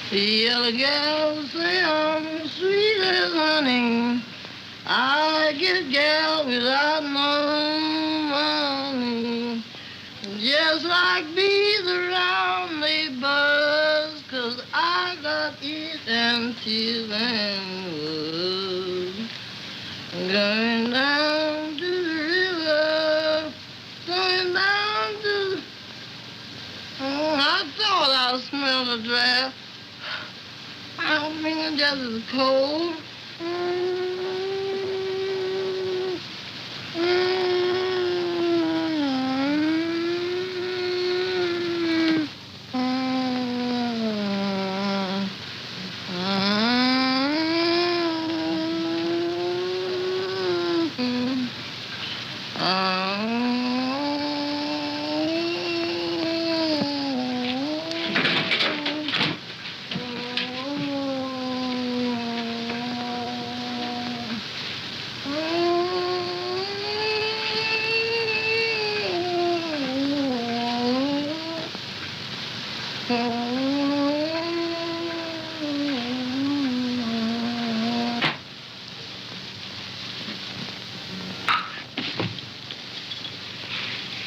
The yellow gal say I'm sweet as honey. I get gal without no money. Just like bees around they buzz, 'cause I got it and tears and wood. Going down to the river, going down to... I thought I smelled a draft. I don't think it just as cold.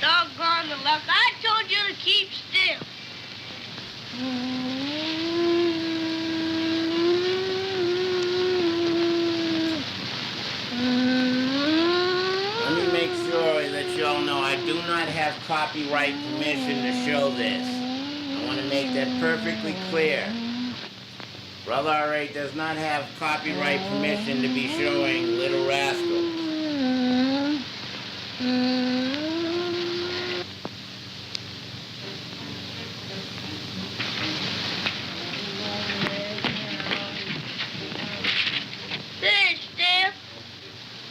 Doggone the luck. I told you to keep still. Let me make sure that y'all know I do not have copyright permission to show this. I want to make that perfectly clear. Brother R.A. does not have copyright permission to be showing Little Rascals. Say, Steph,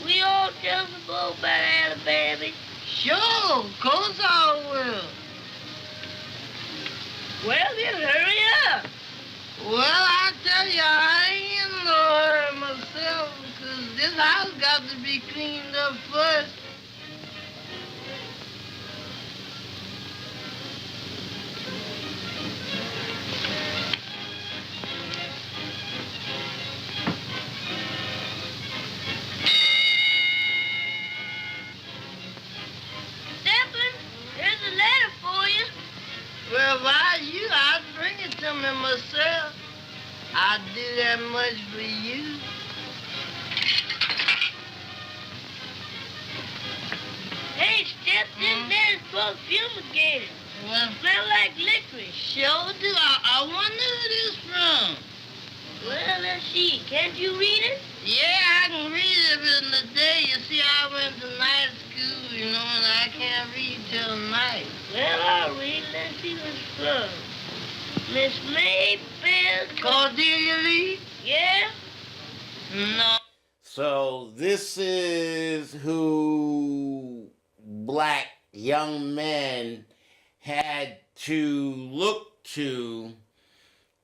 we all tell the bull about Alabama. Sure, of course I will. Well, then hurry up. Well, I tell you, I ain't in no hurry myself, because this house got to be cleaned up first. Stepin, here's a letter for you. Well, if I you, I'd bring it to me myself. I'd do that much for you. Hey, Steph, this letter's both fumigated. Well, Smell like licorice. sure do. I wonder who this from. Well, let's see. Can't you read it? Yeah, I can read it in the day. You see, I went to night school, you know, and I can't read till night. Well, I'll read. Let's see what's from. Miss Maybell. Cordelia Lee? Yeah? No. So this is who black young men had to look to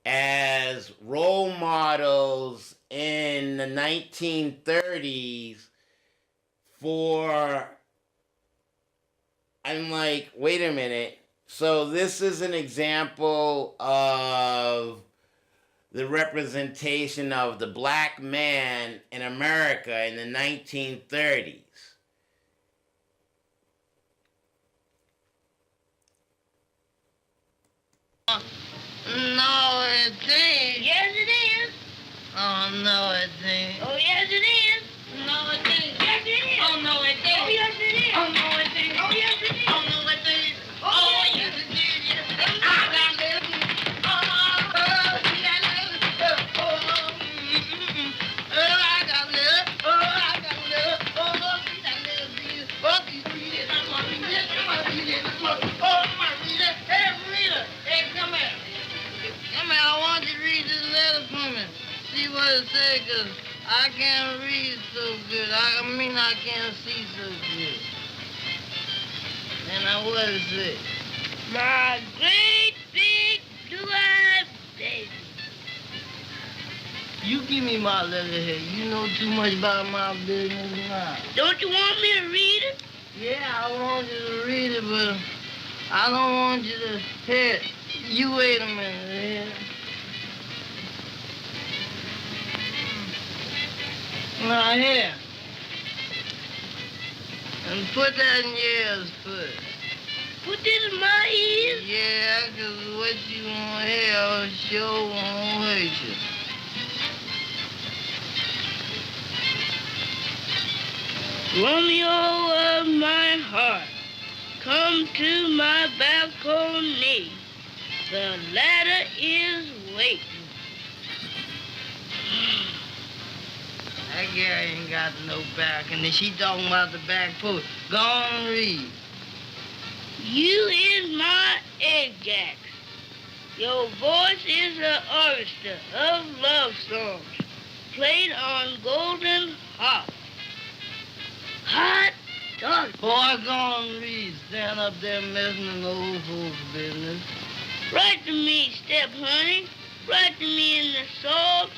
as role models in the 1930s for, I'm like, wait a minute. So this is an example of the representation of the black man in America in the 1930s. No, it ain't. Yes, it is. Oh, no, it ain't. Oh, yes, it is. No, it ain't. Yes, it is. Oh, no, it ain't. Oh, yes, it is. Oh, no, it ain't. Oh, yes, it is. Oh, no, it ain't. Oh, yes, it is. Yes, it is. I got this. I got this. I got this. I got this. See that little piece. See this. I'm gonna read this. I'm gonna read it. Hey, reader. Hey, come here. Come here. I want you to read this letter for me. See what it says, 'cause I can't read so good. I mean, I can't see so good. And I what it say? My great big blue-eyed baby. You give me my letter here. You know too much about my business now. Don't you want me to read it? Yeah, I want you to read it, but I don't want you to hear it. You wait a minute here. Now here. And put that in yours first. Put this in my ears. Yeah, 'cause what you want here sure won't hurt you. Romeo of my heart, come to my balcony. The ladder is waiting. That girl ain't got no back, and then she talking about the back porch. Go on and read. You is my Ajax. Your voice is an orchestra of love songs played on golden harp. Hot dog. Boy, go on and read. Stand up there messing in the old folks' business. Write to me, Step Honey. Write to me in the soft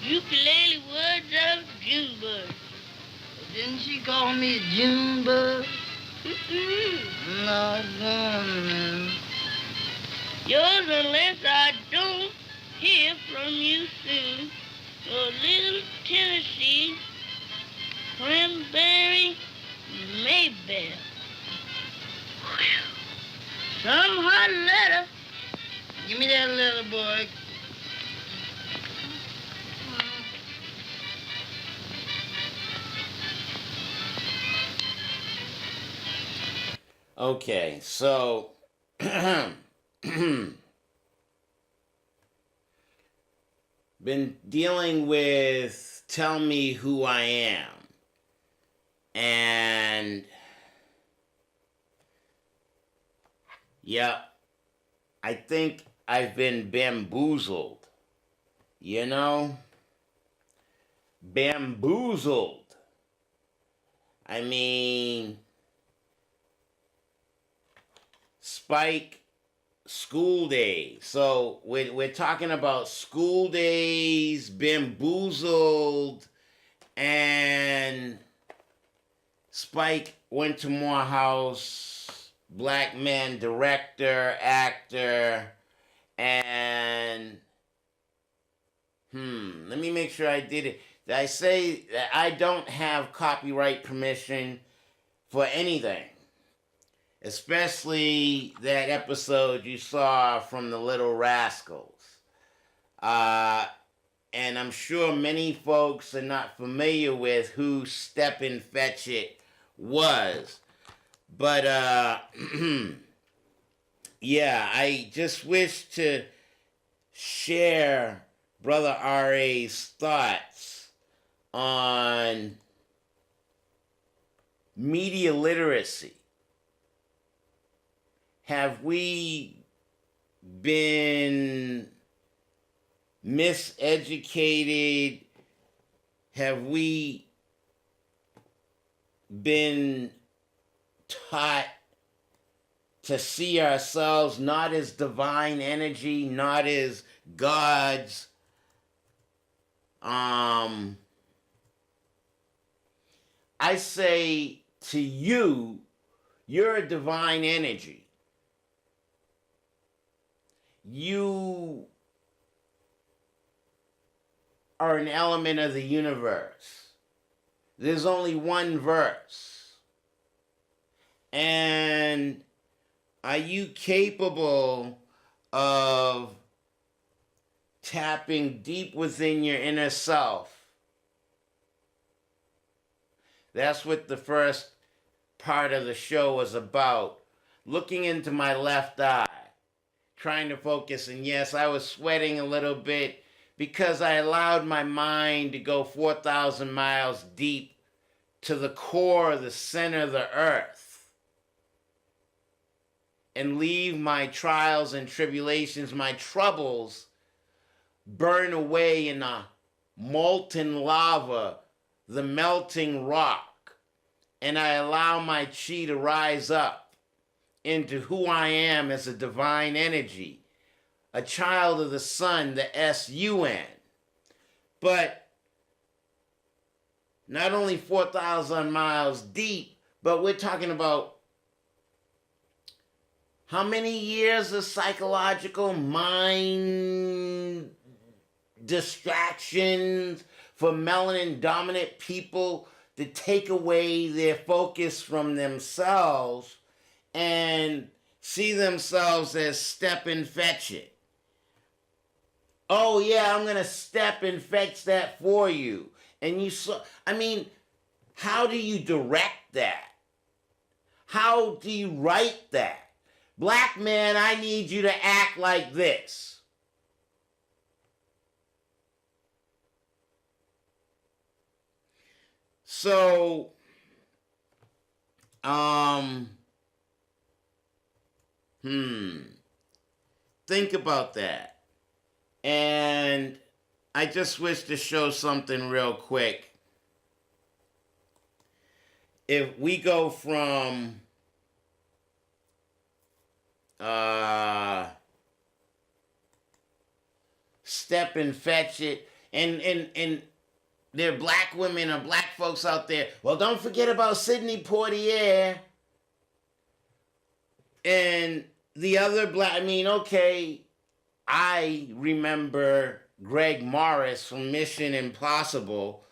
ukulele words of Junebug. Didn't she call me a Junebug? No, go on, man. Yours unless I don't hear from you soon. Your little Tennessee cranberry Maybell. Some hot letter. Give me that letter, boy. Okay, so been dealing with Tell Me Who I Am. And yeah, I think I've been bamboozled. You know? Bamboozled. I mean, Spike school days. So we're talking about school days, bamboozled, and Spike went to Morehouse, black man, director, actor, and let me make sure I did it. Did I say that I don't have copyright permission for anything? Especially that episode you saw from the Little Rascals. And I'm sure many folks are not familiar with who Stepin Fetchit was. But, yeah, I just wish to share Brother R.A.'s thoughts on media literacy. Have we been miseducated? Have we been taught to see ourselves not as divine energy, not as gods. I say to you, you're a divine energy. You are an element of the universe. There's only one verse. And are you capable of tapping deep within your inner self? That's what the first part of the show was about. Looking into my left eye, trying to focus. And yes, I was sweating a little bit because I allowed my mind to go 4,000 miles deep to the core, the center of the earth, and leave my trials and tribulations, my troubles, burn away in the molten lava, the melting rock, and I allow my chi to rise up into who I am as a divine energy, a child of the sun, the S-U-N. But not only 4,000 miles deep, but we're talking about how many years of psychological mind distractions for melanin dominant people to take away their focus from themselves and see themselves as Stepin Fetchit. Oh yeah, I'm gonna step and fetch that for you. And you saw, I mean, how do you direct that? How do you write that? Black man, I need you to act like this. So, think about that. And I just wish to show something real quick. If we go from Stepin Fetchit, and there are black women or black folks out there. Well, don't forget about Sidney Poitier and the other black. I mean, okay, I remember Greg Morris from Mission Impossible.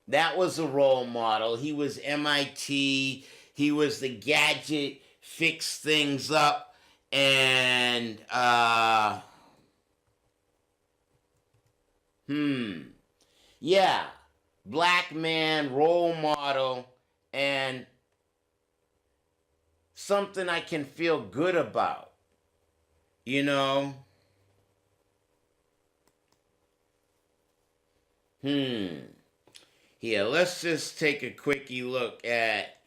That was a role model. He was MIT. He was the gadget, fix things up, and yeah, black man, role model, and something I can feel good about, you know? Here, let's just take a quickie look at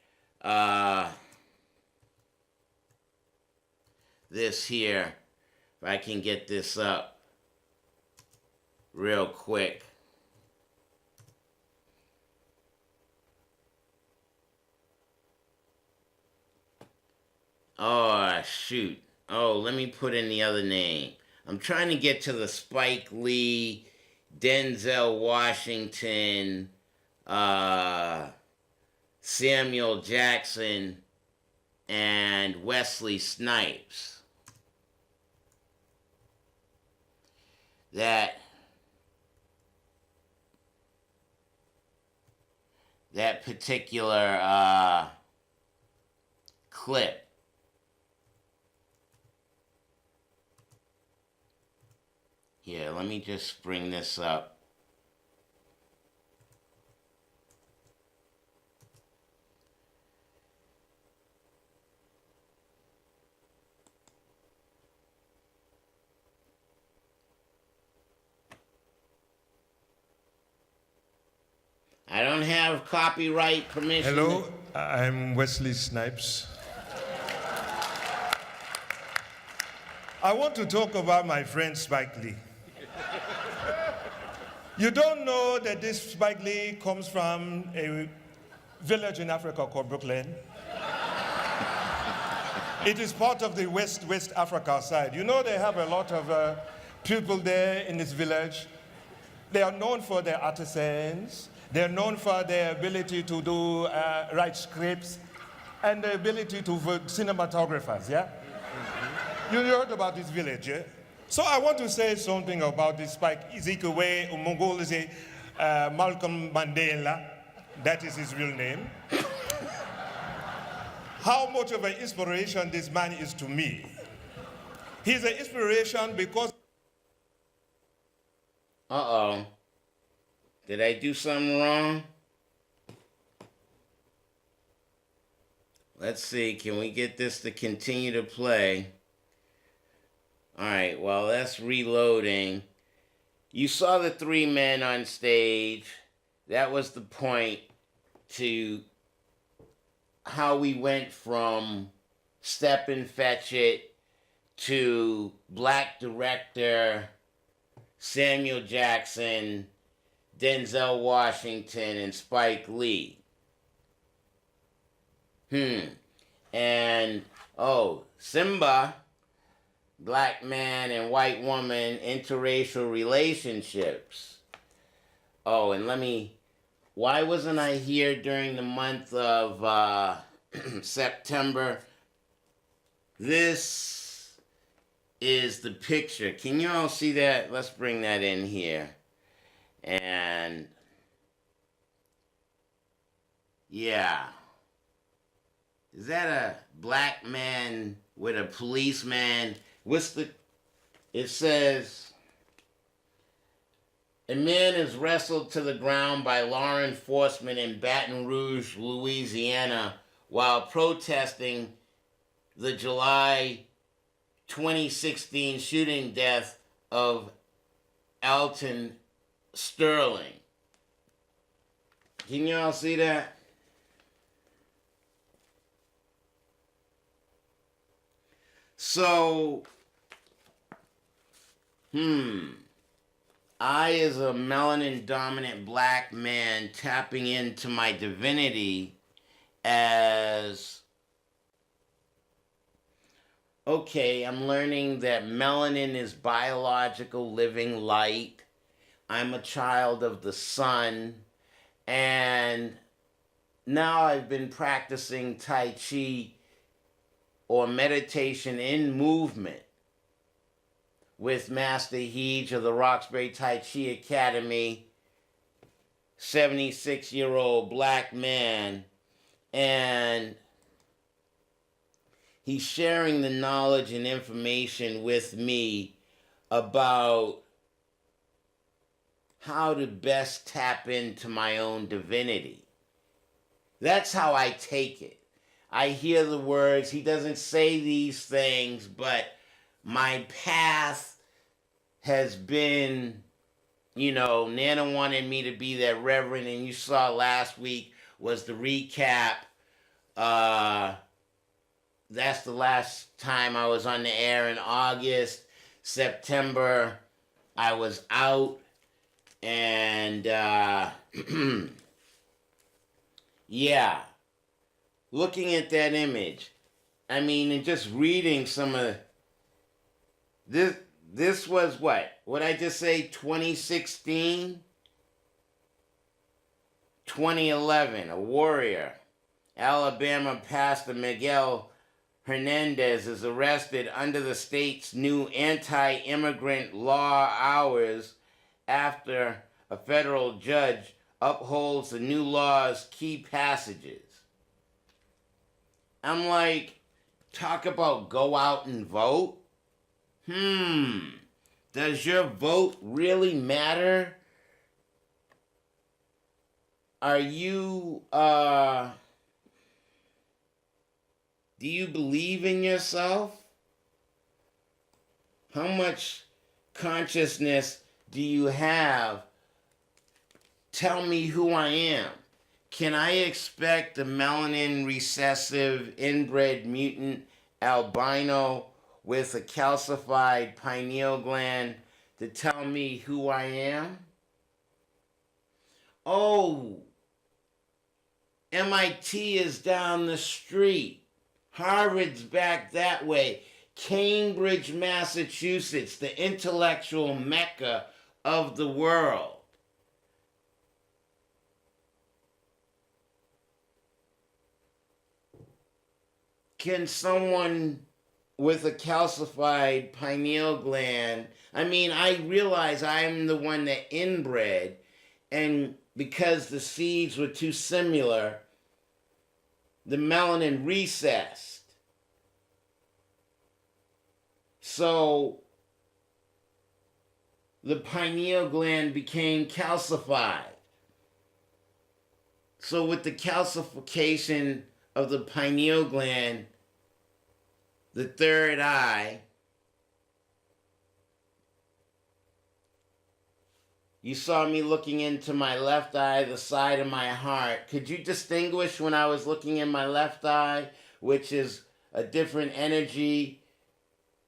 this here. If I can get this up real quick. Oh, shoot. Oh, let me put in the other name. I'm trying to get to the Spike Lee, Denzel Washington, Samuel Jackson, and Wesley Snipes. That particular clip. Here, let me just bring this up. I don't have copyright permission. Hello, I'm Wesley Snipes. I want to talk about my friend Spike Lee. You don't know that this Spike Lee comes from a village in Africa called Brooklyn. It is part of the West Africa side. You know they have a lot of people there in this village. They are known for their artisans. They are known for their ability to do write scripts and the ability to cinematographers, yeah? You heard about this village, yeah? So I want to say something about this Spike Ezekwe Umongolese Malcolm Mandela. That is his real name. How much of an inspiration this man is to me. He's an inspiration because... Uh-oh. Did I do something wrong? Let's see. Can we get this to continue to play? All right. Well, that's reloading. You saw the three men on stage. That was the point to how we went from Stepin Fetchit to black director Samuel Jackson, Denzel Washington, and Spike Lee. And, Simba, black man and white woman, interracial relationships. Oh, and why wasn't I here during the month of September? This is the picture. Can you all see that? Let's bring that in here. And yeah. Is that a black man with a policeman? It says, a man is wrestled to the ground by law enforcement in Baton Rouge, Louisiana, while protesting the July 2016 shooting death of Alton Sterling. Can you all see that? So, I, as a melanin-dominant black man, tapping into my divinity as, okay, I'm learning that melanin is biological living light. I'm a child of the sun. And now I've been practicing Tai Chi or meditation in movement with Master Heej of the Roxbury Tai Chi Academy, 76-year-old black man, and he's sharing the knowledge and information with me about how to best tap into my own divinity. That's how I take it. I hear the words, he doesn't say these things, but my path has been, Nana wanted me to be that reverend, and you saw last week was the recap. That's the last time I was on the air in August. September, I was out, and yeah. Looking at that image, and just reading some of this was what I just say, 2016, 2011, a warrior, Alabama Pastor Miguel Hernandez is arrested under the state's new anti-immigrant law hours after a federal judge upholds the new law's key passages. I'm like, talk about go out and vote? Does your vote really matter? Are you, do you believe in yourself? How much consciousness do you have? Tell me who I am. Can I expect a melanin recessive inbred mutant albino with a calcified pineal gland to tell me who I am? Oh, MIT is down the street. Harvard's back that way. Cambridge, Massachusetts, the intellectual mecca of the world. Can someone with a calcified pineal gland, I realize I'm the one that inbred, and because the seeds were too similar, the melanin recessed. So the pineal gland became calcified. So with the calcification of the pineal gland, the third eye, you saw me looking into my left eye, the side of my heart. Could you distinguish when I was looking in my left eye, which is a different energy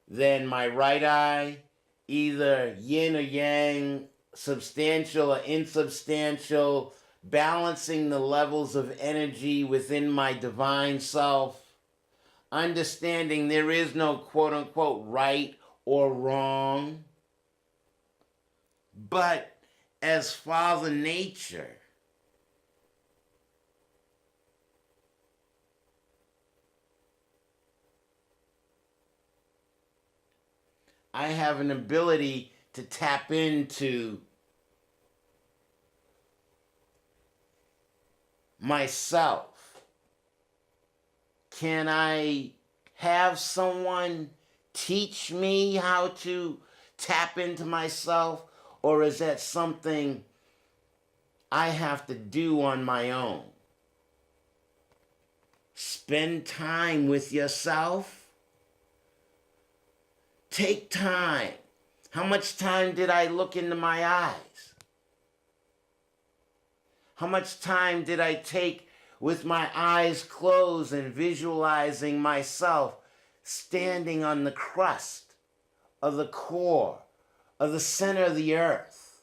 than my right eye? Either yin or yang, substantial or insubstantial, balancing the levels of energy within my divine self. Understanding there is no quote-unquote right or wrong. But as Father Nature, I have an ability to tap into myself. Can I have someone teach me how to tap into myself? Or is that something I have to do on my own? Spend time with yourself. Take time. How much time did I look into my eyes? How much time did I take with my eyes closed and visualizing myself standing on the crust of the core of the center of the earth?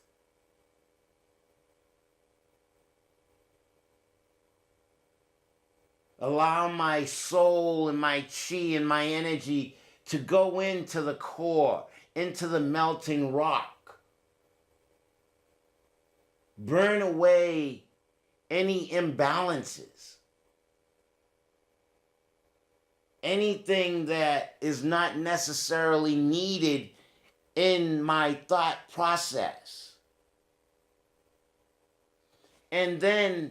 Allow my soul and my chi and my energy to go into the core, into the melting rock. Burn away any imbalances. Anything that is not necessarily needed in my thought process. And then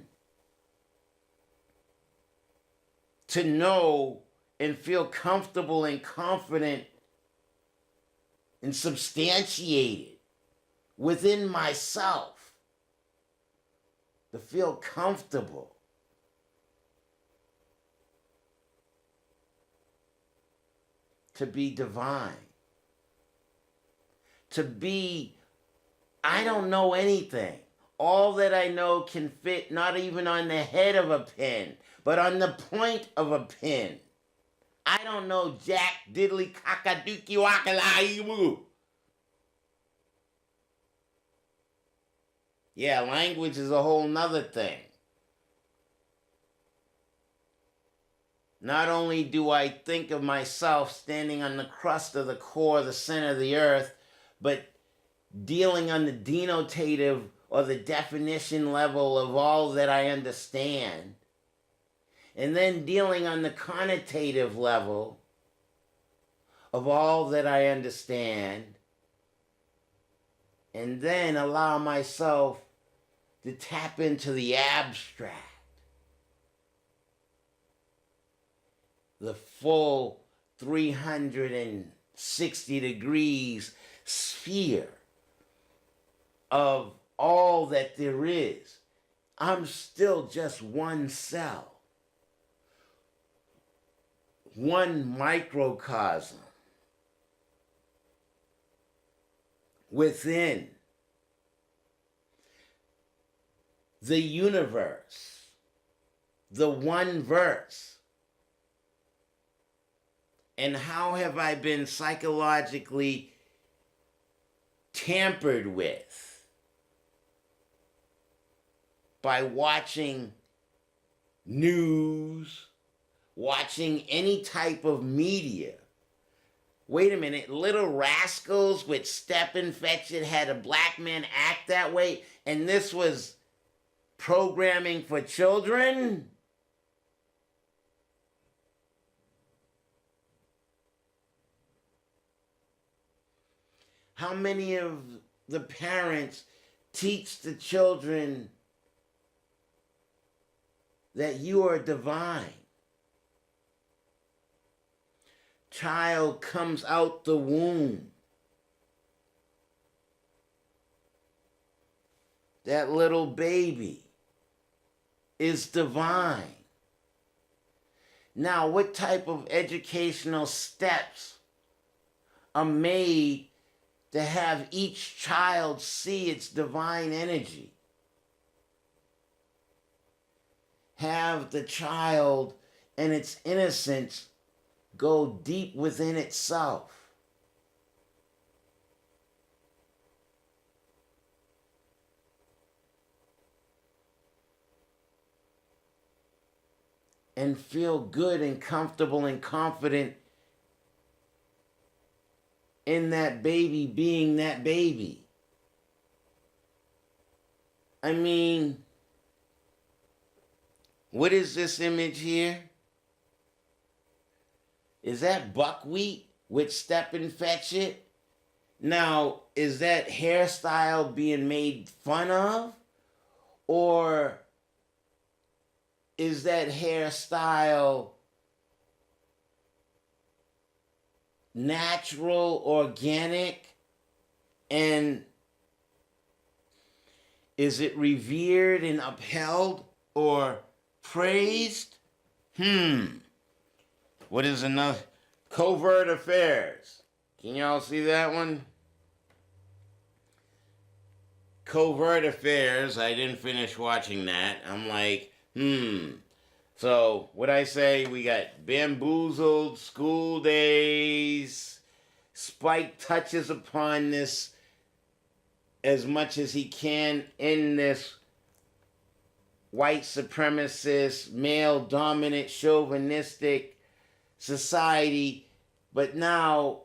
to know and feel comfortable and confident and substantiated within myself. To feel comfortable. To be divine. To be, I don't know anything. All that I know can fit not even on the head of a pin, but on the point of a pin. I don't know jack diddly cockadookey wackalayiwoo. Yeah, language is a whole nother thing. Not only do I think of myself standing on the crust of the core, the center of the earth, but dealing on the denotative or the definition level of all that I understand, and then dealing on the connotative level of all that I understand, and then allow myself to tap into the abstract, the full 360 degrees sphere of all that there is. I'm still just one cell, one microcosm within the universe, the one verse. And how have I been psychologically tampered with? By watching news, watching any type of media. Wait a minute, Little Rascals with Stepin Fetchit had a black man act that way, and this was programming for children? How many of the parents teach the children that you are divine? Child comes out the womb. That little baby is divine. Now, what type of educational steps are made to have each child see its divine energy? Have the child and its innocence go deep within itself. And feel good and comfortable and confident in that baby being that baby. I mean, what is this image here? Is that buckwheat with Stepin Fetchit? Now, is that hairstyle being made fun of? Or is that hairstyle natural, organic, and is it revered and upheld or praised? What is another? Covert affairs. Can y'all see that one? Covert affairs. I didn't finish watching that. I'm like, So, what I say, we got bamboozled, school days. Spike touches upon this as much as he can in this white supremacist, male-dominant, chauvinistic society, but now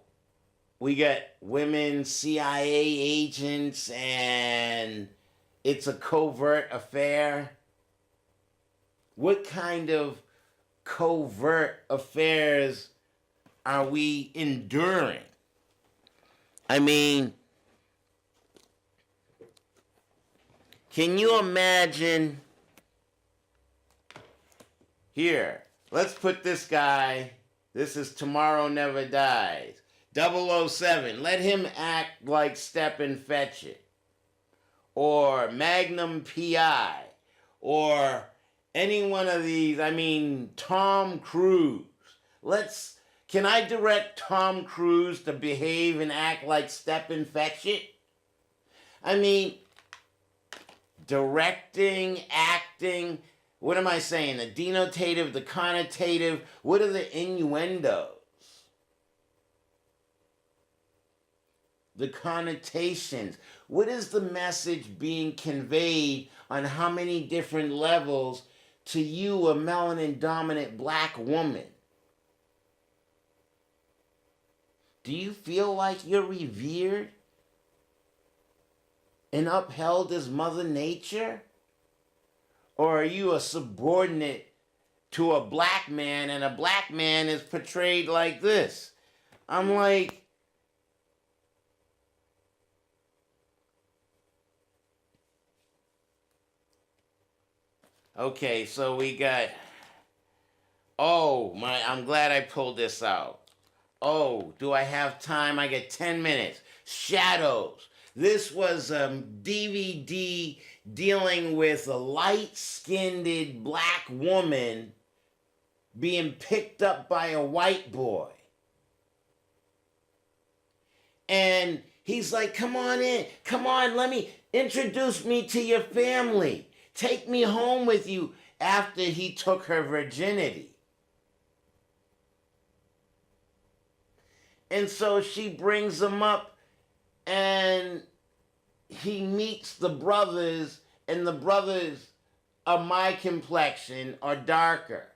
we got women CIA agents and it's a covert affair. What kind of covert affairs are we enduring? I mean, can you imagine? Here, let's put this guy. This is Tomorrow Never Dies. 007. Let him act like Stepin Fetchit. Or Magnum P.I. Or any one of these. I mean, Tom Cruise. Can I direct Tom Cruise to behave and act like Stepin Fetchit? I mean, directing, acting. What am I saying? The denotative, the connotative. What are the innuendos? The connotations. What is the message being conveyed on how many different levels to you, a melanin-dominant black woman? Do you feel like you're revered and upheld as Mother Nature? Or are you a subordinate to a black man and a black man is portrayed like this? I'm like, okay, so we got, I'm glad I pulled this out. Oh, do I have time? I get 10 minutes. Shadows. This was a DVD dealing with a light-skinned black woman being picked up by a white boy. And he's like, come on in. Come on, introduce me to your family. Take me home with you, after he took her virginity. And so she brings him up and he meets the brothers, and the brothers of my complexion or darker.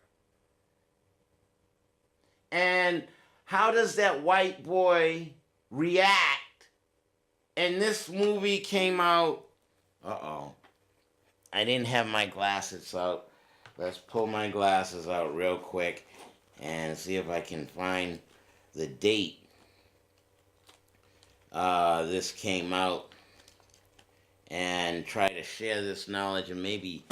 And how does that white boy react? And this movie came out, I didn't have my glasses out. Let's pull my glasses out real quick and see if I can find the date this came out, and try to share this knowledge and maybe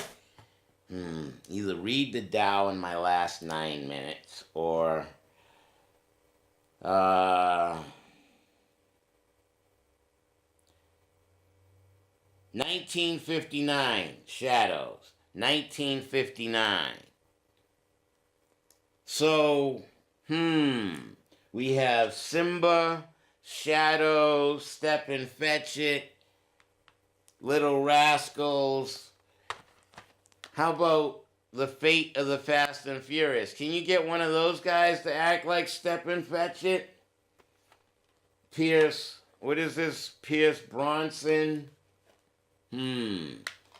either read the Tao in my last 9 minutes or 1959, Shadows. 1959. So, we have Simba, Shadows, Stepin Fetchit, Little Rascals. How about The Fate of the Fast and Furious? Can you get one of those guys to act like Stepin Fetchit? Pierce, what is this? Pierce Bronson?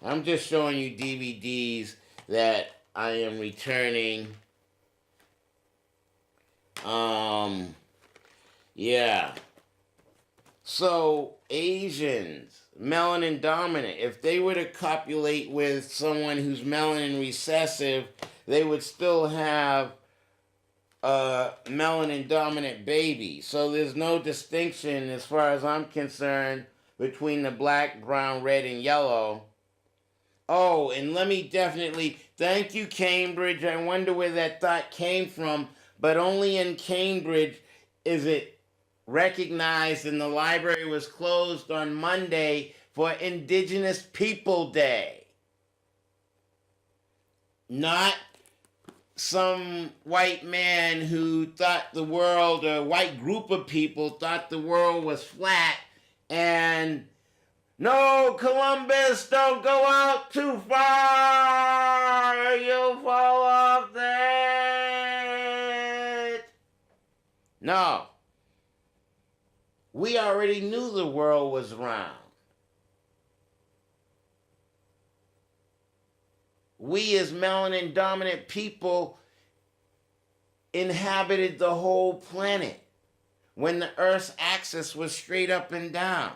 I'm just showing you DVDs that I am returning. Yeah. So, Asians, melanin dominant, if they were to copulate with someone who's melanin recessive, they would still have a melanin dominant baby. So there's no distinction, as far as I'm concerned, between the black, brown, red, and yellow. Oh, and let me definitely thank you, Cambridge. I wonder where that thought came from, but only in Cambridge is it recognized, and the library was closed on Monday for Indigenous People Day. Not some white man who thought the world, or a white group of people thought the world was flat, and no, Columbus, don't go out too far, you'll fall off that. No. We already knew the world was round. We as melanin dominant people inhabited the whole planet when the Earth's axis was straight up and down.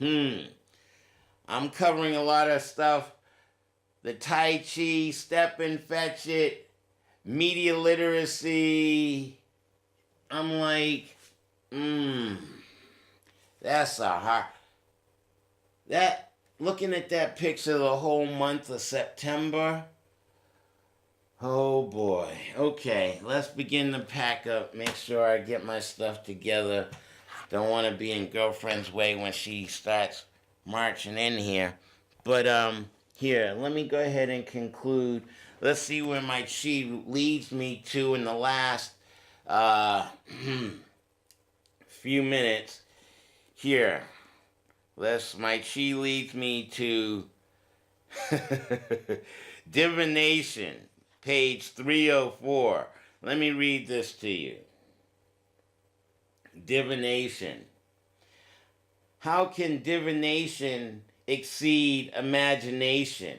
I'm covering a lot of stuff. The Tai Chi, Stepin Fetchit, media literacy. I'm like, that's a hard. Looking at that picture the whole month of September. Oh boy. Okay, let's begin to pack up. Make sure I get my stuff together. Don't want to be in girlfriend's way when she starts marching in here. But here, let me go ahead and conclude. Let's see where my chi leads me to in the last few minutes. Here, my chi leads me to Divination, page 304. Let me read this to you. Divination. How can divination exceed imagination?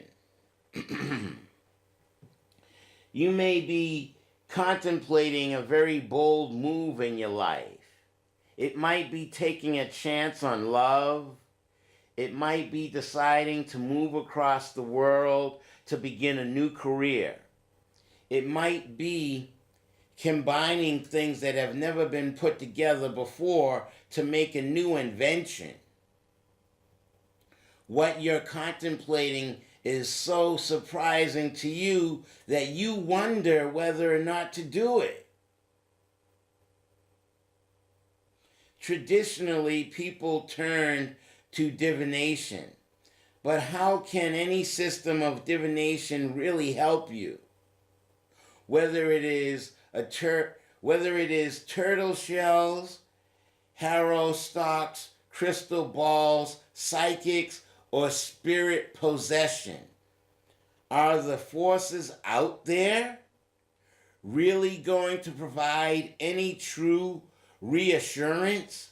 You may be contemplating a very bold move in your life. It might be taking a chance on love. It might be deciding to move across the world to begin a new career. It might be combining things that have never been put together before to make a new invention. What you're contemplating is so surprising to you that you wonder whether or not to do it. Traditionally, people turn to divination. But how can any system of divination really help you? Whether it is turtle shells, harrow stalks, crystal balls, psychics, or spirit possession. Are the forces out there really going to provide any true reassurance?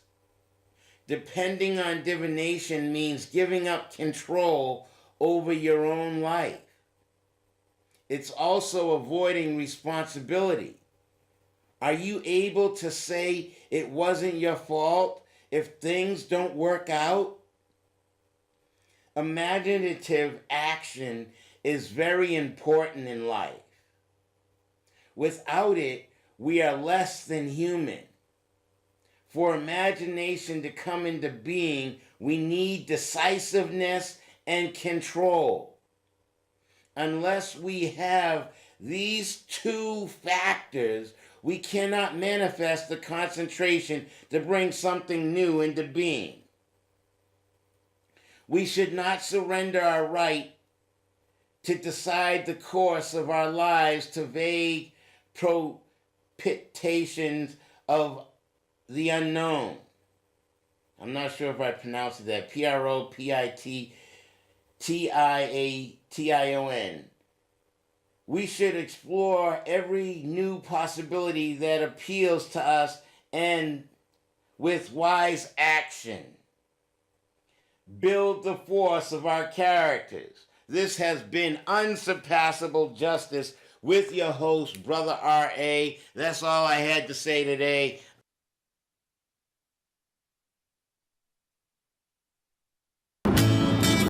Depending on divination means giving up control over your own life. It's also avoiding responsibility. Are you able to say it wasn't your fault if things don't work out? Imaginative action is very important in life. Without it, we are less than human. For imagination to come into being, we need decisiveness and control. Unless we have these two factors, we cannot manifest the concentration to bring something new into being. We should not surrender our right to decide the course of our lives to vague propitations of the unknown. I'm not sure if I pronounced that. Propitiation. We should explore every new possibility that appeals to us and with wise action build the force of our characters. This has been Unsurpassable Justice with your host, Brother R.A. That's all I had to say today.